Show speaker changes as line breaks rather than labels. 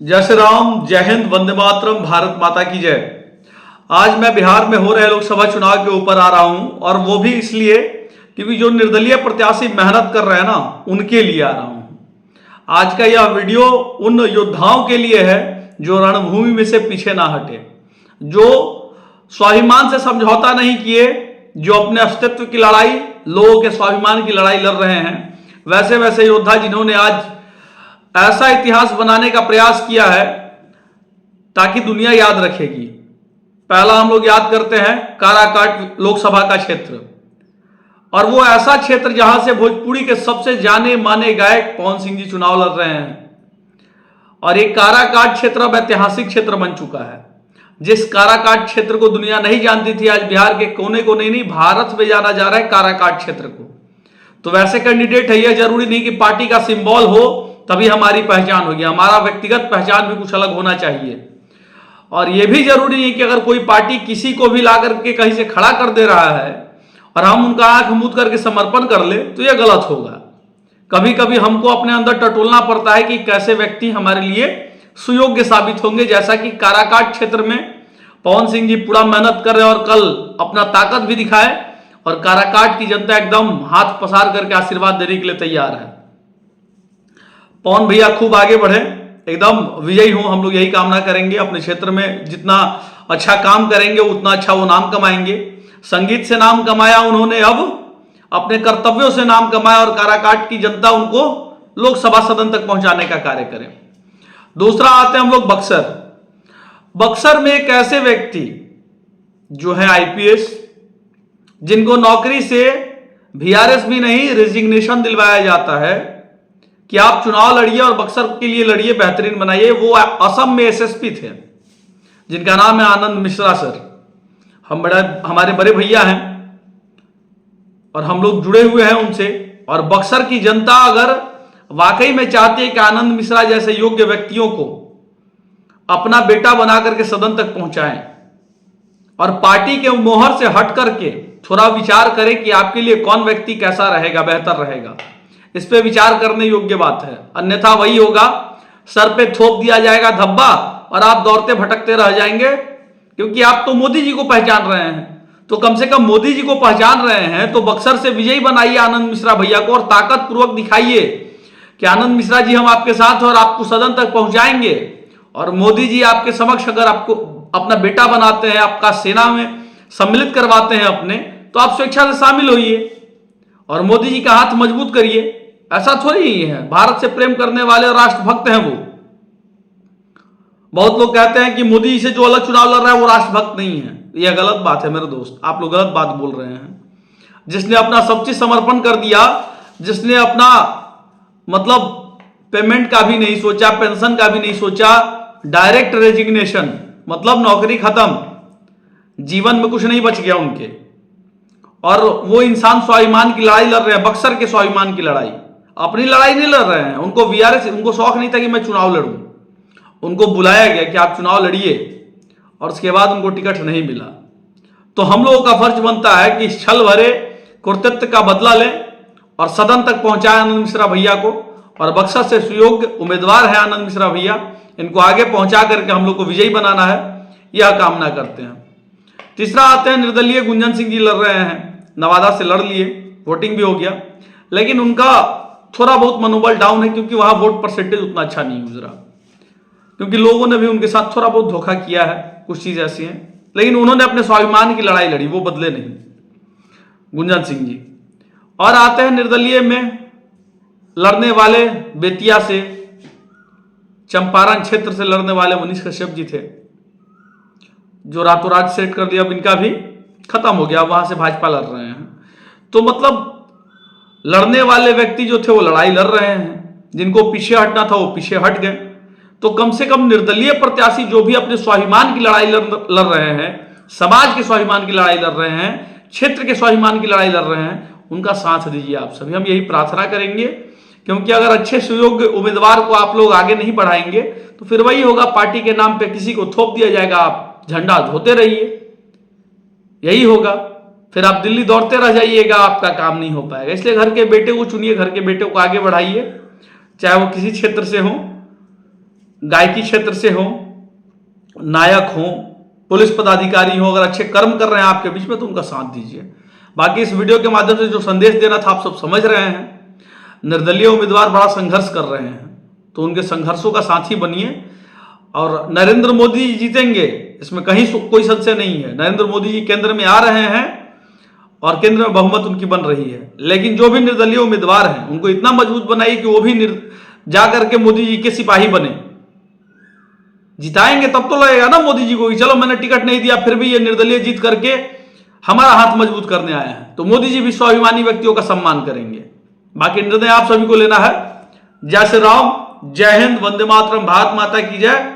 जय श्री राम, जय हिंद, वंदे मातरम, भारत माता की जय। आज मैं बिहार में हो रहे लोकसभा चुनाव के ऊपर आ रहा हूं और वो भी इसलिए क्योंकि जो निर्दलीय प्रत्याशी मेहनत कर रहे हैं ना, उनके लिए आ रहा हूं। आज का यह वीडियो उन योद्धाओं के लिए है जो रणभूमि में से पीछे ना हटे, जो स्वाभिमान से समझौता नहीं किए, जो अपने अस्तित्व की लड़ाई, लोगों के स्वाभिमान की लड़ाई लड़ रहे हैं। वैसे वैसे योद्धा जिन्होंने आज ऐसा इतिहास बनाने का प्रयास किया है ताकि दुनिया याद रखेगी। पहला हम लोग याद करते हैं काराकाट लोकसभा का क्षेत्र, और वो ऐसा क्षेत्र जहां से भोजपुरी के सबसे जाने माने गायक पवन सिंह जी चुनाव लड़ रहे हैं। और एक काराकाट क्षेत्र अब ऐतिहासिक क्षेत्र बन चुका है। जिस काराकाट क्षेत्र को दुनिया नहीं जानती थी, आज बिहार के कोने कोने नहीं, भारत में जाना जा रहा है काराकाट क्षेत्र को। तो वैसे कैंडिडेट है, यह जरूरी नहीं कि पार्टी का सिंबल हो तभी हमारी पहचान होगी। हमारा व्यक्तिगत पहचान भी कुछ अलग होना चाहिए। और यह भी जरूरी नहीं कि अगर कोई पार्टी किसी को भी ला करके कहीं से खड़ा कर दे रहा है और हम उनका आंख मूंद करके समर्पण कर ले तो यह गलत होगा। कभी कभी हमको अपने अंदर टटोलना पड़ता है कि कैसे व्यक्ति हमारे लिए सुयोग्य साबित होंगे। जैसा कि काराकाट क्षेत्र में पवन सिंह जी पूरा मेहनत कर रहे हैं और कल अपना ताकत भी दिखाए, और काराकाट की जनता एकदम हाथ पसार करके आशीर्वाद देने के लिए तैयार है। पवन भैया खूब आगे बढ़े, एकदम विजयी हो, हम लोग यही कामना करेंगे। अपने क्षेत्र में जितना अच्छा काम करेंगे उतना अच्छा वो नाम कमाएंगे। संगीत से नाम कमाया उन्होंने, अब अपने कर्तव्यों से नाम कमाया, और काराकाट की जनता उनको लोकसभा सदन तक पहुंचाने का कार्य करे। दूसरा आते हैं हम लोग बक्सर। बक्सर में एक ऐसे व्यक्ति जो है आईपीएस, जिनको नौकरी से वीआरएस भी नहीं रिजिग्नेशन दिलवाया जाता है कि आप चुनाव लड़िए और बक्सर के लिए लड़िए, बेहतरीन बनाइए। वो असम में एसएसपी थे, जिनका नाम है आनंद मिश्रा सर। हमारे बड़े भैया हैं और हम लोग जुड़े हुए हैं उनसे। और बक्सर की जनता अगर वाकई में चाहती है कि आनंद मिश्रा जैसे योग्य व्यक्तियों को अपना बेटा बना करके सदन तक पहुंचाएं और पार्टी के मोहर से हट करके थोड़ा विचार करें कि आपके लिए कौन व्यक्ति कैसा रहेगा, बेहतर रहेगा, इस पे विचार करने योग्य बात है। अन्यथा वही होगा, सर पे थोप दिया जाएगा धब्बा और आप दौड़ते भटकते रह जाएंगे। क्योंकि आप तो मोदी जी को पहचान रहे हैं, तो कम से कम मोदी जी को पहचान रहे हैं तो बक्सर से विजयी बनाइए आनंद मिश्रा भैया को, और ताकत पूर्वक दिखाइए कि आनंद मिश्रा जी हम आपके साथ हैं और आपको सदन तक पहुंचाएंगे। और मोदी जी आपके समक्ष अगर आपको अपना बेटा बनाते हैं, आपका सेना में सम्मिलित करवाते हैं अपने, तो आप स्वेच्छा से शामिल होइए और मोदी जी का हाथ मजबूत करिए। ऐसा थोड़ी ही है, भारत से प्रेम करने वाले राष्ट्रभक्त हैं वो। बहुत लोग कहते हैं कि मोदी जी से जो अलग चुनाव लड़ रहा है वो राष्ट्रभक्त नहीं है। यह गलत बात है मेरे दोस्त, आप लोग गलत बात बोल रहे हैं। जिसने अपना सब चीज समर्पण कर दिया, जिसने अपना मतलब पेमेंट का भी नहीं सोचा, पेंशन का भी नहीं सोचा, डायरेक्ट रेजिग्नेशन, मतलब नौकरी खत्म, जीवन में कुछ नहीं बच गया उनके। और वो इंसान स्वाभिमान की लड़ाई लड़ रहे हैं, बक्सर के स्वाभिमान की लड़ाई, अपनी लड़ाई नहीं लड़ रहे हैं। उनको वीआरएस, उनको शौक नहीं था कि मैं चुनाव लड़ूं। उनको बुलाया गया कि आप चुनाव लड़िए, और उसके बाद उनको टिकट नहीं मिला। तो हम लोगों का फर्ज बनता है कि छल भरे कृतित्व का बदला लें और सदन तक पहुंचाए आनंद मिश्रा भैया को। और बक्सर से सुयोग्य उम्मीदवार है आनंद मिश्रा भैया, इनको आगे पहुंचा करके हम लोग को विजयी बनाना है, यह कामना करते हैं। तीसरा आते हैं निर्दलीय गुंजन सिंह जी लड़ रहे हैं, नवादा से लड़ लिए, वोटिंग भी हो गया, लेकिन उनका थोड़ा बहुत मनोबल डाउन है क्योंकि वहां वोट परसेंटेज उतना अच्छा नहीं गुजरा, क्योंकि लोगों ने भी उनके साथ थोड़ा बहुत धोखा किया है। कुछ चीज ऐसी हैं, लेकिन उन्होंने अपने स्वाभिमान की लड़ाई लड़ी, वो बदले नहीं, गुंजन सिंह जी। और आते हैं निर्दलीय में लड़ने वाले, बेतिया से, चंपारण क्षेत्र से लड़ने वाले मनीष कश्यप जी थे, जो रातों रात सेट कर दिया। अब इनका भी खत्म हो गया, वहां से भाजपा लड़ रहे हैं। तो मतलब लड़ने वाले व्यक्ति जो थे वो लड़ाई लड़ रहे हैं, जिनको पीछे हटना था वो पीछे हट गए। तो कम से कम निर्दलीय प्रत्याशी जो भी अपने स्वाभिमान की लड़ाई लड़ रहे हैं, समाज के स्वाभिमान की लड़ाई लड़ रहे हैं, क्षेत्र के स्वाभिमान की लड़ाई लड़ रहे हैं, उनका साथ दीजिए आप सभी। हम यही प्रार्थना करेंगे, क्योंकि अगर अच्छे सुयोग्य उम्मीदवार को आप लोग आगे नहीं बढ़ाएंगे तो फिर वही होगा, पार्टी के नाम पे किसी को थोप दिया जाएगा, आप झंडा धोते रहिए, यही होगा। फिर आप दिल्ली दौड़ते रह जाइएगा, आपका काम नहीं हो पाएगा। इसलिए घर के बेटे को चुनिए, घर के बेटे को आगे बढ़ाइए, चाहे वो किसी क्षेत्र से हो। गायकी क्षेत्र से हो, नायक हो, पुलिस पदाधिकारी हो, अगर अच्छे कर्म कर रहे हैं आपके बीच में तो उनका साथ दीजिए। बाकी इस वीडियो के माध्यम से जो संदेश देना था आप सब समझ रहे हैं। निर्दलीय उम्मीदवार बड़ा संघर्ष कर रहे हैं तो उनके संघर्षों का साथी बनिए और नरेंद्र मोदी जी जीतेंगे, इसमें कहीं कोई संशय नहीं है। नरेंद्र मोदी जी केंद्र में आ रहे हैं और केंद्र में बहुमत उनकी बन रही है, लेकिन जो भी निर्दलीय उम्मीदवार हैं उनको इतना मजबूत बनाइए कि वो भी जाकर के मोदी जी के सिपाही बने। जिताएंगे तब तो लगेगा ना मोदी जी को कि चलो मैंने टिकट नहीं दिया फिर भी ये निर्दलीय जीत करके हमारा हाथ मजबूत करने आए हैं, तो मोदी जी भी स्वाभिमानी व्यक्तियों का सम्मान करेंगे। बाकी निर्णय आप सभी को लेना है। जय श्री राम, जय हिंद, वंदे मातरम, भारत माता की जय।